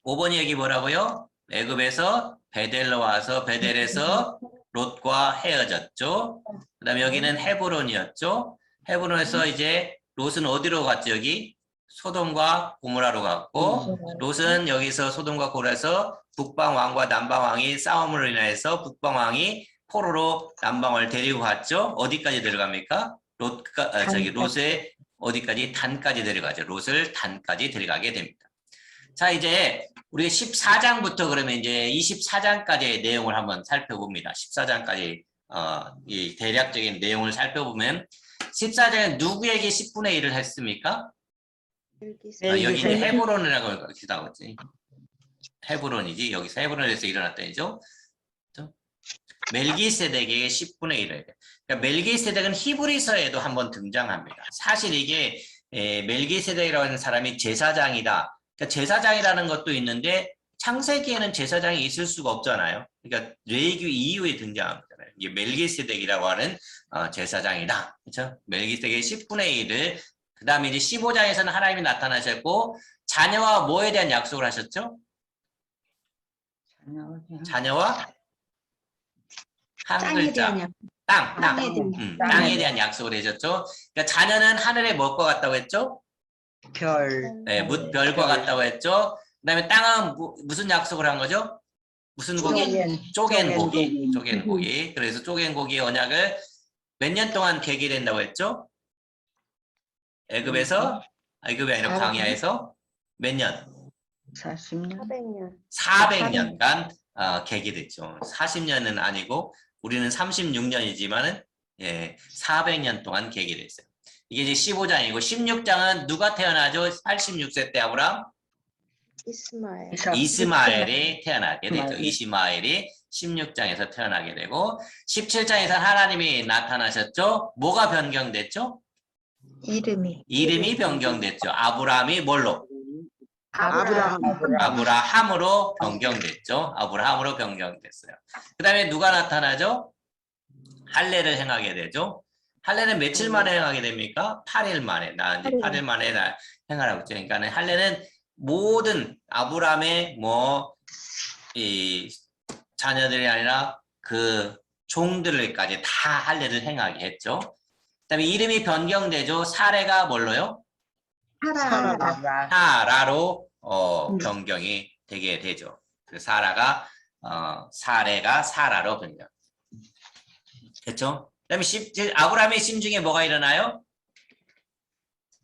S1: 5번 얘기 뭐라고요? 애굽에서 베델로 와서 베델에서 롯과 헤어졌죠. 그 다음에 여기는 헤브론이었죠. 헤브론에서 이제 롯은 어디로 갔죠? 여기 소돔과 고모라로 갔고, 롯은 여기서 소돔과 고모라에서 북방 왕과 남방 왕이 싸움으로 인해서 북방 왕이 포로로 남방 왕을 데리고 갔죠. 어디까지 데려갑니까? 롯의 어디까지? 단까지 데려가죠. 롯을 단까지 데려가게 됩니다. 자, 이제 우리가 14장부터 그러면 이제 24장까지의 내용을 한번 살펴봅니다. 14장까지 이 대략적인 내용을 살펴보면 14장에 누구에게 10분의 1을 했습니까? 여기 이제 헤브론이라고 기다렸지. 헤브론이지. 여기서 헤브론에서 일어났던 이죠. 멜기세덱에게 10분의 1을. 그러니까 멜기세덱은 히브리서에도 한번 등장합니다. 사실 이게 멜기세덱이라고 하는 사람이 제사장이다. 그러니까 제사장이라는 것도 있는데 창세기에는 제사장이 있을 수가 없잖아요. 그러니까 레위기 이후에 등장합니다요. 이게 멜기세덱이라고 하는 제사장이다. 그렇죠? 멜기세덱의 10분의 1을 그 다음에 이제 15장에서는 하나님이 나타나셨고 자녀와 뭐에 대한 약속을 하셨죠? 자녀와 한 글자 땅에 대한 약속을 해줬죠. 그러니까 자녀는 하늘의 무엇과 같다고 했죠? 네, 별과 같다고 했죠. 그 다음에 땅은 무슨 약속을 한 거죠? 무슨 고기? 쪼갠 고기. 그래서 쪼갠 고기의 언약을 몇 년 동안 계기된다고 했죠? 애굽이 아니라 광야에서 몇 년?
S2: 40년.
S1: 400년간 계기됐죠. 40년은 아니고 우리는 36년이지만은 400년 동안 계기됐어요. 이게 이제 15장이고 16장은 누가 태어나죠? 86세 때 아브람? 이스마엘이 태어나게 되죠. 이스마엘이 16장에서 태어나게 되고 17장에서 하나님이 나타나셨죠. 뭐가 변경됐죠? 이름이 변경됐죠. 아브라함이 뭘로? 아브라함으로 변경됐죠. 아브라함으로 변경됐어요. 그 다음에 누가 나타나죠? 할례를 행하게 되죠. 할례는 며칠 만에 행하게 됩니까? 8일 만에. 8일 만에 행하라고 했죠. 그러니까 할례는 모든 아브라함의 이 자녀들이 아니라 그 종들까지 다 할례를 행하게 했죠. 그다음에 이름이 변경되죠. 사레가 뭘로요? 사라로 변경이 되게 되죠. 그 사레가 사라로 변경. 됐죠? 그다음에 아브라함의 심중에 뭐가 일어나요?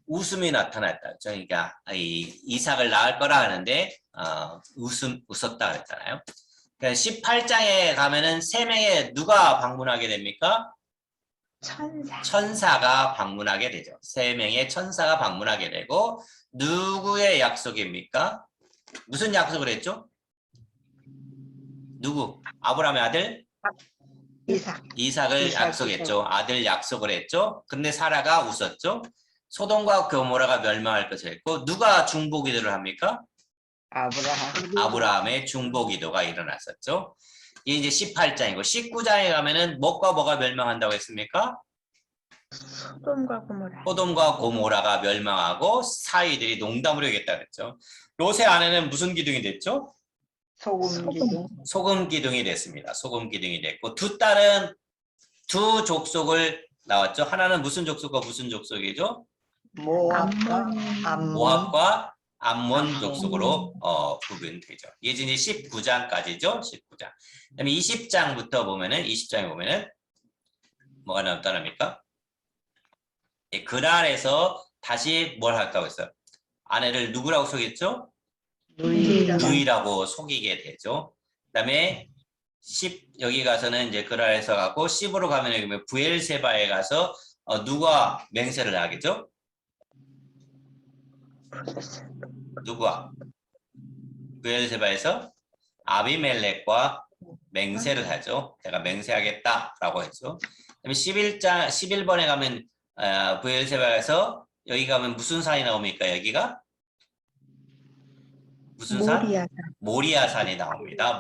S1: 웃음이 나타났다. 그러니까 이삭을 낳을 거라 하는데 웃었다 그랬잖아요. 그러니까 18장에 가면은 세 명의 누가 방문하게 됩니까? 천사가 방문하게 되죠. 세 명의 천사가 방문하게 되고 누구의 약속입니까? 무슨 약속을 했죠? 누구? 아브라함의 아들? 이삭을 약속했죠. 아들 약속을 했죠. 근데 사라가 웃었죠. 소돔과 고모라가 멸망할 것을 했고 누가 중보기도를 합니까? 아브라함의 중보기도가 일어났었죠. 이게 이제 18장이고 19장에 가면은 뭐가 멸망한다고 했습니까? 소돔과 고모라가 멸망하고 사위들이 농담으로 여겼다 그랬죠. 롯의 아내는 무슨 기둥이 됐죠? 소금 기둥이 됐습니다. 소금 기둥이 됐고 두 딸은 두 족속을 나왔죠. 하나는 무슨 족속과 무슨 족속이죠? 모압과 암몬 족속으로 구분되죠. 이게 이제 19장까지죠. 19장. 그다음에 20장부터 보면은 20장에 보면은 뭐가 나타납니까? 그랄에서 다시 뭘 할까고 했어요? 아내를 누구라고 속였죠? 누이라고 속이게 되죠. 그다음에 10 여기 가서는 이제 그랄에서 가고 10으로 가면 여기 부엘세바에 가서 누가 맹세를 하겠죠? 누구와? 부엘세바에서 아비멜렉과 맹세를 하죠. 제가 맹세하겠다라고 했죠. 그다음에 11번에 가면 부엘세바에서 여기 가면 무슨 산이 나옵니까? 여기가 무슨 산? 모리아산이 나옵니다.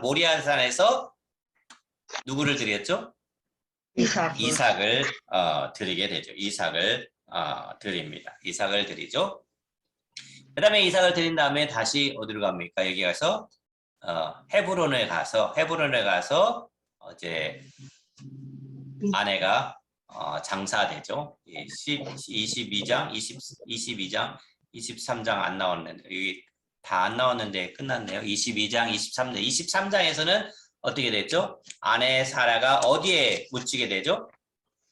S1: 모리아산에서 누구를 드렸죠? 이삭을 드리게 되죠. 이삭을 드립니다. 이삭을 드리죠. 그 다음에 이삭을 드린 다음에 다시 어디로 갑니까? 여기 가서 헤브론에 가서 이제 아내가 장사되죠. 22장, 23장 안 나왔는데 여기 다 안 나왔는데 끝났네요. 22장, 23장, 23장에서는 어떻게 됐죠? 아내 사라가 어디에 묻히게 되죠?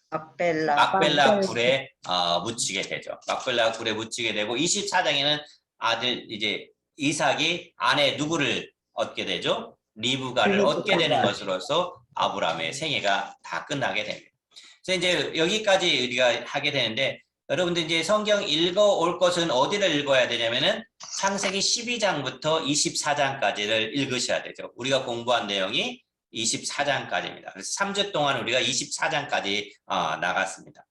S1: 막벨라 굴에 묻히게 되죠. 막벨라 굴에 묻히게 되고 24장에는 아들 이제 이삭이 아내 누구를 얻게 되죠? 리브가를 얻게 되는 것으로서 아브라함의 생애가 다 끝나게 됩니다. 그래서 이제 여기까지 우리가 하게 되는데 여러분들 이제 성경 읽어올 것은 어디를 읽어야 되냐면은 창세기 12장부터 24장까지를 읽으셔야 되죠. 우리가 공부한 내용이 24장까지입니다. 그래서 3주 동안 우리가 24장까지 나갔습니다.